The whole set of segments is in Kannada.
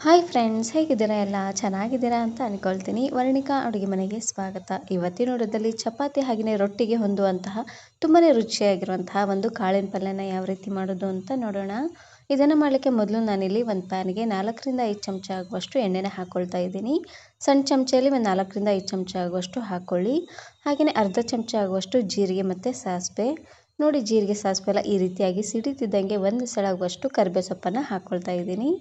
ಹಾಯ್ ಫ್ರೆಂಡ್ಸ್, ಹೇಗಿದ್ದೀರಾ? ಎಲ್ಲ ಚೆನ್ನಾಗಿದ್ದೀರಾ ಅಂತ ಅಂದ್ಕೊಳ್ತೀನಿ. ವರ್ಣಿಕಾ ಅಡುಗೆ ಮನೆಗೆ ಸ್ವಾಗತ. ಇವತ್ತಿನ ನೋಡೋದಲ್ಲಿ ಚಪಾತಿ ಹಾಗೆಯೇ ರೊಟ್ಟಿಗೆ ಹೊಂದುವಂತಹ ತುಂಬಾ ರುಚಿಯಾಗಿರುವಂತಹ ಒಂದು ಕಾಳಿನ ಪಲ್ಯನ ಯಾವ ರೀತಿ ಮಾಡೋದು ಅಂತ ನೋಡೋಣ. ಇದನ್ನು ಮಾಡಲಿಕ್ಕೆ ಮೊದಲು ನಾನಿಲ್ಲಿ ಒಂದು ಪ್ಯಾನ್ಗೆ 4ರಿಂದ 5 ಚಮಚ ಆಗುವಷ್ಟು ಎಣ್ಣೆನ ಹಾಕ್ಕೊಳ್ತಾ ಇದ್ದೀನಿ. ಸಣ್ಣ ಚಮಚೆಯಲ್ಲಿ ಒಂದು 4ರಿಂದ 5 ಚಮಚ ಆಗುವಷ್ಟು ಹಾಕ್ಕೊಳ್ಳಿ. ಹಾಗೆಯೇ ಅರ್ಧ ಚಮಚ ಆಗುವಷ್ಟು ಜೀರಿಗೆ ಮತ್ತು ಸಾಸಿವೆ. ನೋಡಿ, ಜೀರಿಗೆ ಸಾಸಿವೆ ಎಲ್ಲ ಈ ರೀತಿಯಾಗಿ ಸಿಡಿತಿದ್ದಂಗೆ ಒಂದು ಸೆಳಗುವಷ್ಟು ಕರಿಬೇವು ಸೊಪ್ಪನ್ನು ಹಾಕ್ಕೊಳ್ತಾ ಇದ್ದೀನಿ.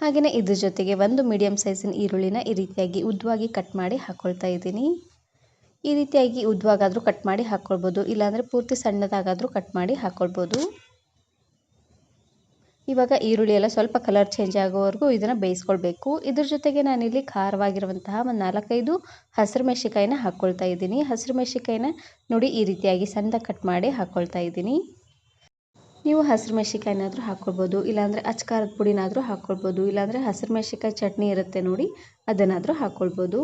ಹಾಗೆಯೇ ಇದ್ರ ಜೊತೆಗೆ ಒಂದು ಮೀಡಿಯಮ್ ಸೈಜಿನ ಈರುಳ್ಳಿನ ಈ ರೀತಿಯಾಗಿ ಉದ್ದವಾಗಿ ಕಟ್ ಮಾಡಿ ಹಾಕ್ಕೊಳ್ತಾ ಇದ್ದೀನಿ. ಈ ರೀತಿಯಾಗಿ ಉದ್ದವಾಗಾದರೂ ಕಟ್ ಮಾಡಿ ಹಾಕ್ಕೊಳ್ಬೋದು, ಇಲ್ಲಾಂದರೆ ಪೂರ್ತಿ ಸಣ್ಣದಾಗಾದರೂ ಕಟ್ ಮಾಡಿ ಹಾಕ್ಕೊಳ್ಬೋದು. ಇವಾಗ ಈರುಳ್ಳಿ ಎಲ್ಲ ಸ್ವಲ್ಪ ಕಲರ್ ಚೇಂಜ್ ಆಗೋವರೆಗೂ ಇದನ್ನು ಬೇಯಿಸ್ಕೊಳ್ಬೇಕು. ಇದ್ರ ಜೊತೆಗೆ ನಾನಿಲ್ಲಿ ಖಾರವಾಗಿರುವಂತಹ ಒಂದು 4-5 ಹಸಿರು ಮೆಣಸಿಕಾಯಿನ ಹಾಕ್ಕೊಳ್ತಾ ಇದ್ದೀನಿ. ಹಸಿರು ಮೆಣಸಿಕಾಯಿನ ನೋಡಿ ಈ ರೀತಿಯಾಗಿ ಸಣ್ಣದಾಗಿ ಕಟ್ ಮಾಡಿ ಹಾಕ್ಕೊಳ್ತಾ ಇದ್ದೀನಿ. ನೀವು ಹಸಿರು ಮೆಣಸಿಕಾಯಿನಾದರೂ ಹಾಕ್ಕೊಳ್ಬೋದು, ಇಲ್ಲಾಂದರೆ ಅಚ್ಕಾರದ ಪುಡಿನಾದರೂ ಹಾಕ್ಕೊಳ್ಬೋದು, ಇಲ್ಲಾಂದರೆ ಹಸಿರು ಮೆಣಸಿಕಾಯಿ ಚಟ್ನಿ ಇರುತ್ತೆ ನೋಡಿ, ಅದನ್ನಾದರೂ ಹಾಕ್ಕೊಳ್ಬೋದು.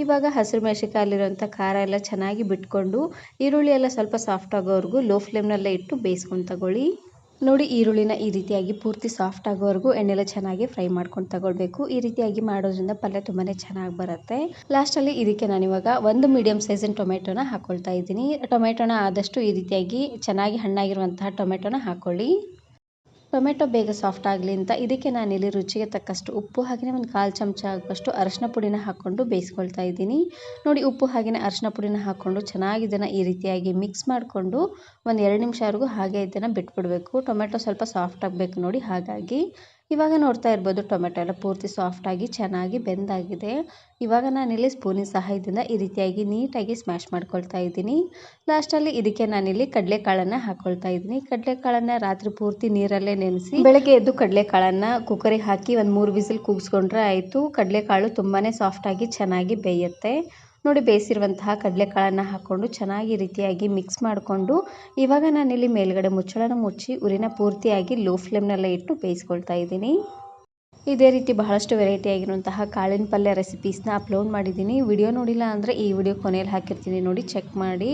ಇವಾಗ ಹಸಿರು ಮೆಣಸಿಕಾಯಲ್ಲಿರುವಂಥ ಖಾರ ಎಲ್ಲ ಚೆನ್ನಾಗಿ ಬಿಟ್ಕೊಂಡು ಈರುಳ್ಳಿ ಎಲ್ಲ ಸ್ವಲ್ಪ ಸಾಫ್ಟ್ ಆಗೋವರೆಗೂ ಲೋ ಫ್ಲೇಮ್ನಲ್ಲೇ ಇಟ್ಟು ಬೇಯಿಸ್ಕೊಂಡು ತಗೊಳ್ಳಿ. ನೋಡಿ, ಈರುಳ್ಳಿನ ಈ ರೀತಿಯಾಗಿ ಪೂರ್ತಿ ಸಾಫ್ಟ್ ಆಗೋವರೆಗೂ ಎಣ್ಣೆಲ್ಲ ಚೆನ್ನಾಗಿ ಫ್ರೈ ಮಾಡ್ಕೊಂಡು ತಗೊಳ್ಬೇಕು. ಈ ರೀತಿಯಾಗಿ ಮಾಡೋದ್ರಿಂದ ಪಲ್ಯ ತುಂಬಾ ಚೆನ್ನಾಗಿ ಬರುತ್ತೆ. ಲಾಸ್ಟಲ್ಲಿ ಇದಕ್ಕೆ ನಾನಿವಾಗ ಒಂದು ಮೀಡಿಯಮ್ ಸೈಜಿನ ಟೊಮೆಟೊನ ಹಾಕ್ಕೊಳ್ತಾ ಇದ್ದೀನಿ. ಟೊಮೆಟೊನ ಆದಷ್ಟು ಈ ರೀತಿಯಾಗಿ ಚೆನ್ನಾಗಿ ಹಣ್ಣಾಗಿರುವಂತಹ ಟೊಮೆಟೊನ ಹಾಕ್ಕೊಳ್ಳಿ. ಟೊಮೆಟೊ ಬೇಗ ಸಾಫ್ಟ್ ಆಗಲಿ ಅಂತ ಇದಕ್ಕೆ ನಾನಿಲ್ಲಿ ರುಚಿಗೆ ತಕ್ಕಷ್ಟು ಉಪ್ಪು ಹಾಗೆಯೇ ಒಂದು 1/4 ಚಮಚ ಆಗುವಷ್ಟು ಅರಶಿನ ಪುಡಿನ ಹಾಕ್ಕೊಂಡು ಬೇಯಿಸ್ಕೊಳ್ತಾ ಇದ್ದೀನಿ. ನೋಡಿ, ಉಪ್ಪು ಹಾಗೆಯೇ ಅರಶಿನ ಪುಡಿನ ಹಾಕ್ಕೊಂಡು ಚೆನ್ನಾಗಿ ಇದನ್ನು ಈ ರೀತಿಯಾಗಿ ಮಿಕ್ಸ್ ಮಾಡಿಕೊಂಡು ಒಂದು 2 ನಿಮಿಷವರೆಗೂ ಹಾಗೆ ಇದನ್ನು ಬಿಟ್ಬಿಡಬೇಕು. ಟೊಮೆಟೊ ಸ್ವಲ್ಪ ಸಾಫ್ಟ್ ಆಗಬೇಕು ನೋಡಿ, ಹಾಗಾಗಿ ಇವಾಗ ನೋಡ್ತಾ ಇರ್ಬೋದು ಟೊಮೆಟೊ ಎಲ್ಲ ಪೂರ್ತಿ ಸಾಫ್ಟಾಗಿ ಚೆನ್ನಾಗಿ ಬೆಂದಾಗಿದೆ. ಇವಾಗ ನಾನಿಲ್ಲಿ ಸ್ಪೂನಿನ ಸಹಾಯದಿಂದ ಈ ರೀತಿಯಾಗಿ ನೀಟಾಗಿ ಸ್ಮ್ಯಾಶ್ ಮಾಡ್ಕೊಳ್ತಾ ಇದ್ದೀನಿ. ಲಾಸ್ಟಲ್ಲಿ ಇದಕ್ಕೆ ನಾನಿಲ್ಲಿ ಕಡಲೆಕಾಳನ್ನು ಹಾಕ್ಕೊಳ್ತಾ ಇದ್ದೀನಿ. ಕಡಲೆಕಾಳನ್ನು ರಾತ್ರಿ ಪೂರ್ತಿ ನೀರಲ್ಲೇ ನೆನೆಸಿ ಬೆಳಗ್ಗೆ ಎದ್ದು ಕಡಲೆಕಾಳನ್ನು ಕುಕ್ಕರಿಗೆ ಹಾಕಿ ಒಂದು 3 ವಿಸಿಲ್ ಕೂಗಿಸ್ಕೊಂಡ್ರೆ ಆಯಿತು. ಕಡಲೆಕಾಳು ತುಂಬಾ ಸಾಫ್ಟಾಗಿ ಚೆನ್ನಾಗಿ ಬೇಯುತ್ತೆ. ನೋಡಿ, ಬೇಯಿಸಿರುವಂತಹ ಕಡಲೆಕಾಳನ್ನು ಹಾಕ್ಕೊಂಡು ಚೆನ್ನಾಗಿ ಈ ರೀತಿಯಾಗಿ ಮಿಕ್ಸ್ ಮಾಡಿಕೊಂಡು ಇವಾಗ ನಾನಿಲ್ಲಿ ಮೇಲ್ಗಡೆ ಮುಚ್ಚಳನ ಮುಚ್ಚಿ ಉರಿನ ಪೂರ್ತಿಯಾಗಿ ಲೋ ಫ್ಲೇಮ್ನಲ್ಲೇ ಇಟ್ಟು ಬೇಯಿಸ್ಕೊಳ್ತಾ ಇದ್ದೀನಿ. ಇದೇ ರೀತಿ ಬಹಳಷ್ಟು ವೆರೈಟಿ ಆಗಿರುವಂತಹ ಕಾಳಿನ ಪಲ್ಯ ರೆಸಿಪೀಸ್ನ ಅಪ್ಲೋಡ್ ಮಾಡಿದ್ದೀನಿ. ವಿಡಿಯೋ ನೋಡಿಲ್ಲ ಅಂದರೆ ಈ ವಿಡಿಯೋ ಕೊನೆಯಲ್ಲಿ ಹಾಕಿರ್ತೀನಿ, ನೋಡಿ ಚೆಕ್ ಮಾಡಿ.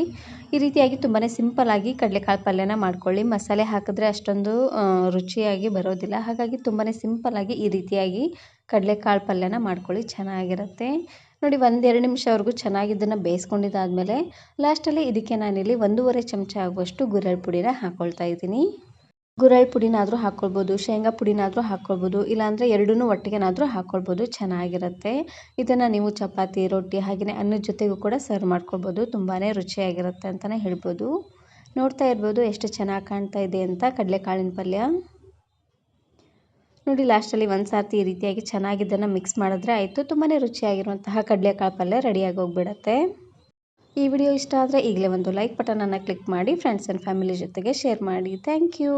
ಈ ರೀತಿಯಾಗಿ ತುಂಬಾ ಸಿಂಪಲ್ಲಾಗಿ ಕಡಲೆಕಾಳು ಪಲ್ಯನ ಮಾಡ್ಕೊಳ್ಳಿ. ಮಸಾಲೆ ಹಾಕಿದ್ರೆ ಅಷ್ಟೊಂದು ರುಚಿಯಾಗಿ ಬರೋದಿಲ್ಲ, ಹಾಗಾಗಿ ತುಂಬಾ ಸಿಂಪಲ್ಲಾಗಿ ಈ ರೀತಿಯಾಗಿ ಕಡಲೆಕಾಳು ಪಲ್ಯನ ಮಾಡ್ಕೊಳ್ಳಿ, ಚೆನ್ನಾಗಿರುತ್ತೆ. ನೋಡಿ, 1-2 ನಿಮಿಷವರೆಗೂ ಚೆನ್ನಾಗಿ ಇದನ್ನು ಬೇಯಿಸ್ಕೊಂಡಿದ್ದಾದಮೇಲೆ ಲಾಸ್ಟಲ್ಲಿ ಇದಕ್ಕೆ ನಾನಿಲ್ಲಿ 1.5 ಚಮಚ ಆಗುವಷ್ಟು ಗುರೆಳ್ ಪುಡಿನ ಹಾಕ್ಕೊಳ್ತಾ ಇದ್ದೀನಿ. ಗುರೆಳ್ ಪುಡಿನಾದರೂ ಹಾಕ್ಕೊಳ್ಬೋದು, ಶೇಂಗಾ ಪುಡಿನಾದರೂ ಹಾಕ್ಕೊಳ್ಬೋದು, ಇಲ್ಲಾಂದರೆ ಎರಡನ್ನೂ ಒಟ್ಟಿಗೆನಾದರೂ ಹಾಕ್ಕೊಳ್ಬೋದು, ಚೆನ್ನಾಗಿರುತ್ತೆ. ಇದನ್ನು ನೀವು ಚಪಾತಿ, ರೊಟ್ಟಿ ಹಾಗೆಯೇ ಅನ್ನದ ಜೊತೆಗೂ ಕೂಡ ಸರ್ವ್ ಮಾಡ್ಕೊಳ್ಬೋದು. ತುಂಬಾ ರುಚಿಯಾಗಿರುತ್ತೆ ಅಂತಲೇ ಹೇಳ್ಬೋದು. ನೋಡ್ತಾ ಇರ್ಬೋದು ಎಷ್ಟು ಚೆನ್ನಾಗಿ ಕಾಣ್ತಾ ಇದೆ ಅಂತ ಕಡಲೆಕಾಳಿನ ಪಲ್ಯ. ನೋಡಿ, ಲಾಸ್ಟಲ್ಲಿ ಒಂದು ಸರ್ತಿ ಈ ರೀತಿಯಾಗಿ ಚೆನ್ನಾಗಿ ಇದನ್ನು ಮಿಕ್ಸ್ ಮಾಡಿದ್ರೆ ಆಯಿತು. ತುಂಬಾ ರುಚಿಯಾಗಿರುವಂತಹ ಕಡಲೆಕಾಳು ಪಲ್ಯ ರೆಡಿಯಾಗಿ ಹೋಗ್ಬಿಡುತ್ತೆ. ಈ ವಿಡಿಯೋ ಇಷ್ಟ ಆದರೆ ಈಗಲೇ ಒಂದು ಲೈಕ್ ಬಟನನ್ನು ಕ್ಲಿಕ್ ಮಾಡಿ, ಫ್ರೆಂಡ್ಸ್ ಆ್ಯಂಡ್ ಫ್ಯಾಮಿಲಿ ಜೊತೆಗೆ ಶೇರ್ ಮಾಡಿ. Thank you.